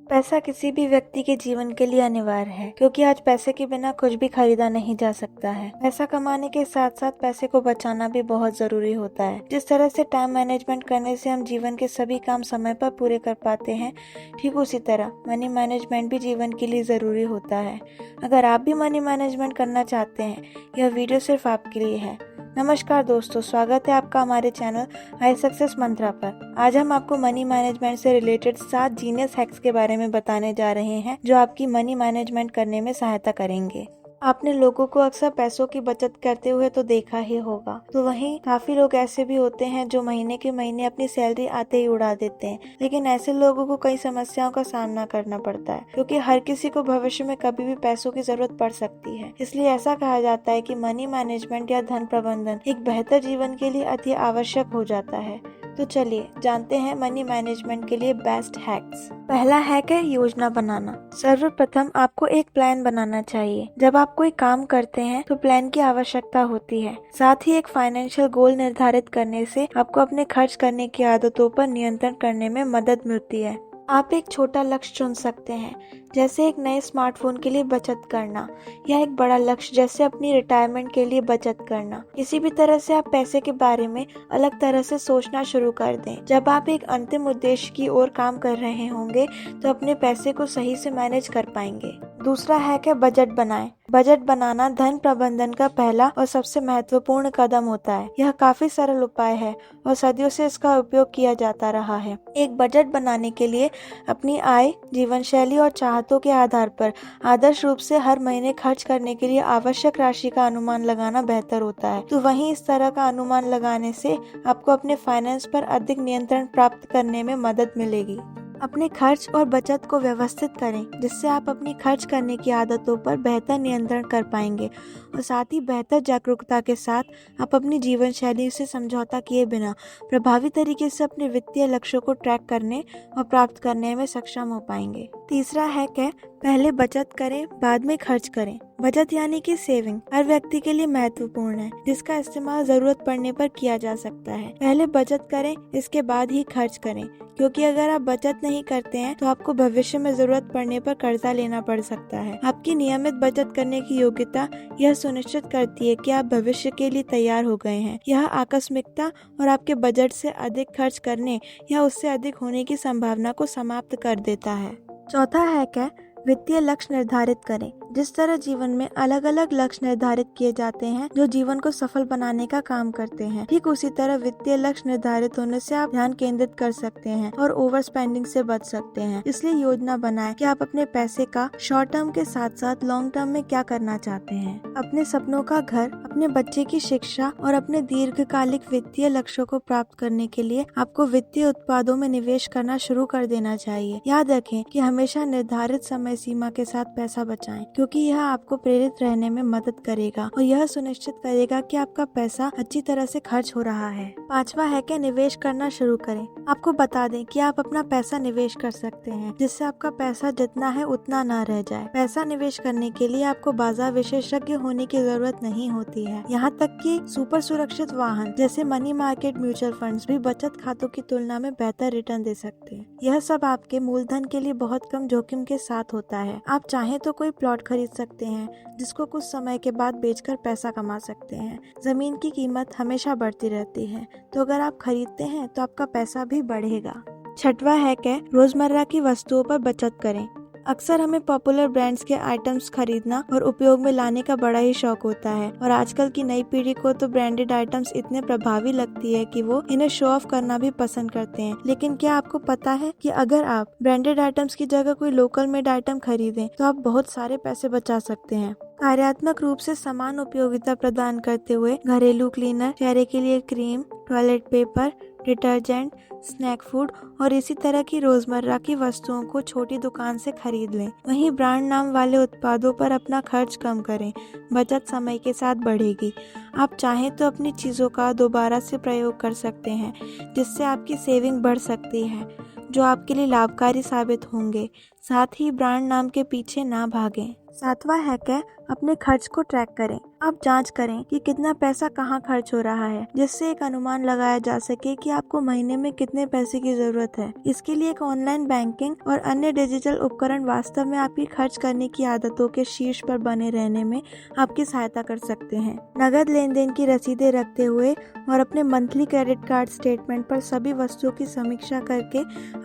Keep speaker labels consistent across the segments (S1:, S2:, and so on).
S1: पैसा किसी भी व्यक्ति के जीवन के लिए अनिवार्य है, क्योंकि आज पैसे के बिना कुछ भी खरीदा नहीं जा सकता है। पैसा कमाने के साथ साथ पैसे को बचाना भी बहुत जरूरी होता है। जिस तरह से टाइम मैनेजमेंट करने से हम जीवन के सभी काम समय पर पूरे कर पाते हैं, ठीक उसी तरह मनी मैनेजमेंट भी जीवन के लिए जरूरी होता है। अगर आप भी मनी मैनेजमेंट करना चाहते हैं, यह वीडियो सिर्फ आपके लिए है। नमस्कार दोस्तों, स्वागत है आपका हमारे चैनल हाई सक्सेस मंत्रा पर। आज हम आपको मनी मैनेजमेंट से रिलेटेड 7 जीनियस हैक्स के बारे में बताने जा रहे हैं, जो आपकी मनी मैनेजमेंट करने में सहायता करेंगे। आपने लोगों को अक्सर पैसों की बचत करते हुए तो देखा ही होगा, तो वहीं काफी लोग ऐसे भी होते हैं जो महीने के महीने अपनी सैलरी आते ही उड़ा देते हैं। लेकिन ऐसे लोगों को कई समस्याओं का सामना करना पड़ता है, क्योंकि हर किसी को भविष्य में कभी भी पैसों की जरूरत पड़ सकती है। इसलिए ऐसा कहा जाता है कि मनी मैनेजमेंट या धन प्रबंधन एक बेहतर जीवन के लिए अति आवश्यक हो जाता है। तो चलिए जानते हैं मनी मैनेजमेंट के लिए बेस्ट हैक्स। पहला हैक है योजना बनाना। सर्वप्रथम आपको एक प्लान बनाना चाहिए। जब आप कोई काम करते हैं तो प्लान की आवश्यकता होती है। साथ ही एक फाइनेंशियल गोल निर्धारित करने से आपको अपने खर्च करने की आदतों पर नियंत्रण करने में मदद मिलती है। आप एक छोटा लक्ष्य चुन सकते हैं, जैसे एक नए स्मार्टफोन के लिए बचत करना, या एक बड़ा लक्ष्य जैसे अपनी रिटायरमेंट के लिए बचत करना। किसी भी तरह से आप पैसे के बारे में अलग तरह से सोचना शुरू कर दें। जब आप एक अंतिम उद्देश्य की ओर काम कर रहे होंगे तो अपने पैसे को सही से मैनेज कर पाएंगे। दूसरा हैक है बजट बनाएं। बजट बनाना धन प्रबंधन का पहला और सबसे महत्वपूर्ण कदम होता है। यह काफी सरल उपाय है और सदियों से इसका उपयोग किया जाता रहा है। एक बजट बनाने के लिए अपनी आय, जीवन शैली और चाहतों के आधार पर आदर्श रूप से हर महीने खर्च करने के लिए आवश्यक राशि का अनुमान लगाना बेहतर होता है। तो वहीं इस तरह का अनुमान लगाने से आपको अपने फाइनेंस पर अधिक नियंत्रण प्राप्त करने में मदद मिलेगी। अपने खर्च और बचत को व्यवस्थित करें, जिससे आप अपनी खर्च करने की आदतों पर बेहतर नियंत्रण कर पाएंगे और साथ ही बेहतर जागरूकता के साथ आप अपनी जीवन शैली से समझौता किए बिना प्रभावी तरीके से अपने वित्तीय लक्ष्यों को ट्रैक करने और प्राप्त करने में सक्षम हो पाएंगे। तीसरा हैक है पहले बचत करें, बाद में खर्च करें। बचत यानी कि सेविंग हर व्यक्ति के लिए महत्वपूर्ण है, जिसका इस्तेमाल जरूरत पड़ने पर किया जा सकता है। पहले बचत करें, इसके बाद ही खर्च करें, क्योंकि अगर आप बचत नहीं करते हैं तो आपको भविष्य में जरूरत पड़ने पर कर्जा लेना पड़ सकता है। आपकी नियमित बचत करने की योग्यता यह सुनिश्चित करती है कि आप भविष्य के लिए तैयार हो गए हैं। यह आकस्मिकता और आपके बजट से अधिक खर्च करने या उससे अधिक होने की संभावना को समाप्त कर देता है। चौथा हैक है वित्तीय लक्ष्य निर्धारित करें। जिस तरह जीवन में अलग अलग लक्ष्य निर्धारित किए जाते हैं जो जीवन को सफल बनाने का काम करते हैं, ठीक उसी तरह वित्तीय लक्ष्य निर्धारित होने से आप ध्यान केंद्रित कर सकते हैं और ओवर स्पेंडिंग से बच सकते हैं। इसलिए योजना बनाएं कि आप अपने पैसे का शॉर्ट टर्म के साथ साथ लॉन्ग टर्म में क्या करना चाहते हैं। अपने सपनों का घर, अपने बच्चे की शिक्षा और अपने दीर्घकालिक वित्तीय लक्ष्यों को प्राप्त करने के लिए आपको वित्तीय उत्पादों में निवेश करना शुरू कर देना चाहिए। याद रखें कि हमेशा निर्धारित समय सीमा के साथ पैसा बचाएं, क्योंकि यह आपको प्रेरित रहने में मदद करेगा और यह सुनिश्चित करेगा कि आपका पैसा अच्छी तरह से खर्च हो रहा है। पांचवा हैक है निवेश करना शुरू करें। आपको बता दें कि आप अपना पैसा निवेश कर सकते हैं, जिससे आपका पैसा जितना है उतना ना रह जाए। पैसा निवेश करने के लिए आपको बाजार विशेषज्ञ होने की जरूरत नहीं होती है। यहाँ तक कि सुपर सुरक्षित वाहन जैसे मनी मार्केट म्यूचुअल फंड्स भी बचत खातों की तुलना में बेहतर रिटर्न दे सकते हैं। यह सब आपके मूलधन के लिए बहुत कम जोखिम के साथ होता है। आप चाहें तो कोई प्लॉट खरीद सकते हैं, जिसको कुछ समय के बाद बेचकर पैसा कमा सकते हैं। जमीन की कीमत हमेशा बढ़ती रहती है, तो अगर आप खरीदते हैं तो आपका पैसा भी बढ़ेगा। छठवां हैक है रोजमर्रा की वस्तुओं पर बचत करें। अक्सर हमें पॉपुलर ब्रांड्स के आइटम्स खरीदना और उपयोग में लाने का बड़ा ही शौक होता है, और आजकल की नई पीढ़ी को तो ब्रांडेड आइटम्स इतने प्रभावी लगती है कि वो इन्हें शो ऑफ करना भी पसंद करते हैं। लेकिन क्या आपको पता है कि अगर आप ब्रांडेड आइटम्स की जगह कोई लोकल मेड आइटम खरीदें तो आप बहुत सारे पैसे बचा सकते हैं। कार्यात्मक रूप से समान उपयोगिता प्रदान करते हुए घरेलू क्लीनर, चेहरे के लिए cream, toilet paper, detergent, snack food और इसी तरह की रोजमर्रा की वस्तुओं को छोटी दुकान से खरीद लें। वहीं ब्रांड नाम वाले उत्पादों पर अपना खर्च कम करें। बचत समय के साथ बढ़ेगी। आप चाहें तो अपनी चीज़ों का दोबारा से प्रयोग कर सकते हैं, जिससे आपकी सेविंग बढ़ सकती है, जो आपके लिए लाभकारी साबित होंगे। साथ ही ब्रांड नाम के पीछे ना भागें। 7वां हैक है अपने खर्च को ट्रैक करें। आप जांच करें कि कितना पैसा कहाँ खर्च हो रहा है, जिससे एक अनुमान लगाया जा सके कि आपको महीने में कितने पैसे की जरूरत है। इसके लिए एक ऑनलाइन बैंकिंग और अन्य डिजिटल उपकरण वास्तव में आपकी खर्च करने की आदतों के शीर्ष पर बने रहने में आपकी सहायता कर सकते हैं। नगद लेन देन की रसीदें रखते हुए और अपने मंथली क्रेडिट कार्ड स्टेटमेंट पर सभी वस्तुओं की समीक्षा करके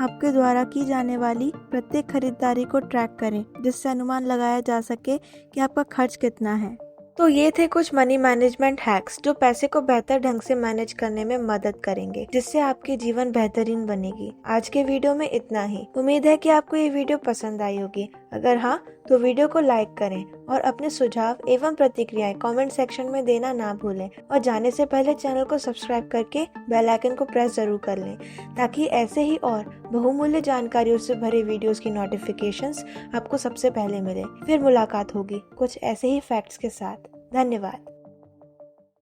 S1: आपके द्वारा की जाने वाली प्रत्येक खरीदारी को ट्रैक करें, जिससे अनुमान लगाया जा सके कि आपका खर्च कितना है। तो ये थे कुछ मनी मैनेजमेंट हैक्स जो पैसे को बेहतर ढंग से मैनेज करने में मदद करेंगे, जिससे आपकी जीवन बेहतरीन बनेगी। आज के वीडियो में इतना ही। उम्मीद है कि आपको ये वीडियो पसंद आई होगी। अगर हाँ, तो वीडियो को लाइक करें और अपने सुझाव एवं प्रतिक्रियाएं कमेंट सेक्शन में देना ना भूलें। और जाने से पहले चैनल को सब्सक्राइब करके बेल आइकन को प्रेस जरूर कर लें, ताकि ऐसे ही और बहुमूल्य जानकारियों से भरे वीडियोस की नोटिफिकेशंस आपको सबसे पहले मिले। फिर मुलाकात होगी कुछ ऐसे ही फैक्ट्स के साथ। धन्यवाद।